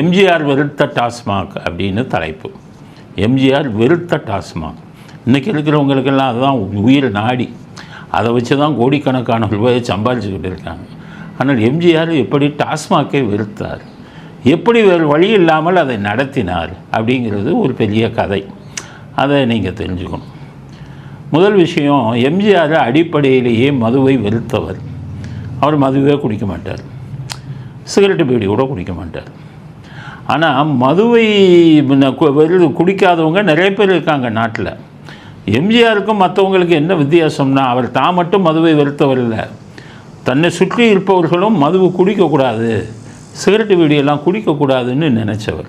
எம்ஜிஆர் வெறுத்த டாஸ்மாக் அப்படின்னு தலைப்பு. எம்ஜிஆர் வெறுத்த டாஸ்மாக். இன்றைக்கி இருக்கிறவங்களுக்கெல்லாம் அதுதான் உயிர் நாடி. அதை வச்சு தான் கோடிக்கணக்கான ரூபாயை சம்பாதிச்சுக்கிட்டு இருக்காங்க. ஆனால் எம்ஜிஆர் எப்படி டாஸ்மாக்கை வெறுத்தார், எப்படி வேறு வழி இல்லாமல் அதை நடத்தினார் அப்படிங்கிறது ஒரு பெரிய கதை. அதை நீங்கள் தெரிஞ்சுக்கணும். முதல் விஷயம், எம்ஜிஆர் அடிப்படையிலேயே மதுவை வெறுத்தவர். அவர் மதுவே குடிக்க மாட்டார், சிகரெட்டு பீடி கூட குடிக்க மாட்டார். ஆனால் மதுவை குடிக்காதவங்க நிறைய பேர் இருக்காங்க நாட்டில். எம்ஜிஆருக்கும் மற்றவங்களுக்கு என்ன வித்தியாசம்னா, அவர் தான் மட்டும் மதுவை வெறுத்தவர் இல்லை, தன்னை சுற்றி இருப்பவர்களும் மதுவை குடிக்கக்கூடாது, சிகரெட்டு பீடியெல்லாம் குடிக்கக்கூடாதுன்னு நினச்சவர்.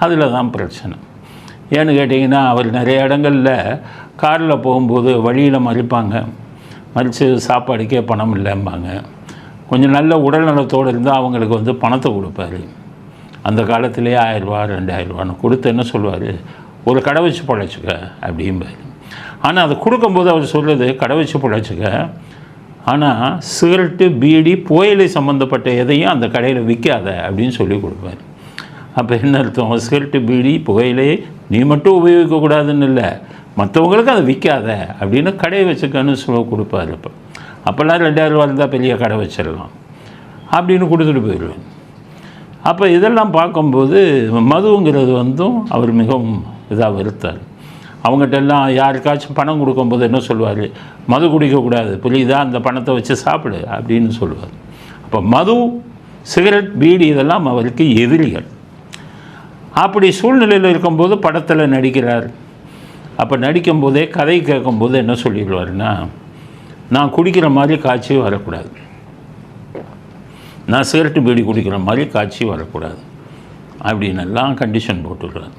அதில் தான் பிரச்சனை. ஏன்னு கேட்டிங்கன்னா, அவர் நிறைய இடங்களில் காரில் போகும்போது வழியில் மறிப்பாங்க, மறித்து சாப்பாடுக்கே பணம் இல்லைம்பாங்க. கொஞ்சம் நல்ல உடல்நலத்தோடு இருந்தால் அவங்களுக்கு பணத்தை கொடுப்பார். அந்த காலத்திலே 1000 ரூபா 2000 ரூபான்னு கொடுத்து என்ன சொல்லுவார், ஒரு கடை வச்சு பிழைச்சிக்க அப்படிம்பார். ஆனால் அதை கொடுக்கும்போது அவர் சொல்கிறது, கடை வச்சு பிழைச்சிக்க, ஆனால் சிகரெட்டு பீடி புகையிலை சம்மந்தப்பட்ட எதையும் அந்த கடையில் விற்காத அப்படின்னு சொல்லி கொடுப்பார். அப்போ என்ன அர்த்தம், சிகரெட்டு பீடி புகையிலே நீ மட்டும் உபயோகிக்கக்கூடாதுன்னு இல்லை, மற்றவங்களுக்கு அதை விற்காத அப்படின்னு கடையை வச்சுக்கன்னு சொல்லி கொடுப்பார். அப்போல்லாம் 2000 ரூபா இருந்தால் பெரிய கடை வச்சிடலாம் அப்படின்னு கொடுத்துட்டு போயிடுவேன். அப்போ இதெல்லாம் பார்க்கும்போது மதுங்கிறது அவர் மிகவும் இதாக வெறுத்தார். அவங்ககிட்டெல்லாம் யாருக்காச்சும் பணம் கொடுக்கும்போது என்ன சொல்லுவார், மது குடிக்கக்கூடாது புரியுதா, அந்த பணத்தை வச்சு சாப்பிடு அப்படின்னு சொல்லுவார். அப்போ மது, சிகரெட், பீடி இதெல்லாம் அவருக்கு எதிரிகள். அப்படி சூழ்நிலையில் இருக்கும்போது படத்தில் நடிக்கிறார். அப்போ நடிக்கும்போதே கதை கேட்கும்போது என்ன சொல்லிடுவார்னா, நான் குடிக்கிற மாதிரி காட்சி வரக்கூடாது, நான் சிகரெட்டு பீடி குடிக்கிற மாதிரி காட்சி வரக்கூடாது அப்படின்னு எல்லாம் கண்டிஷன் போட்டுடுறார்.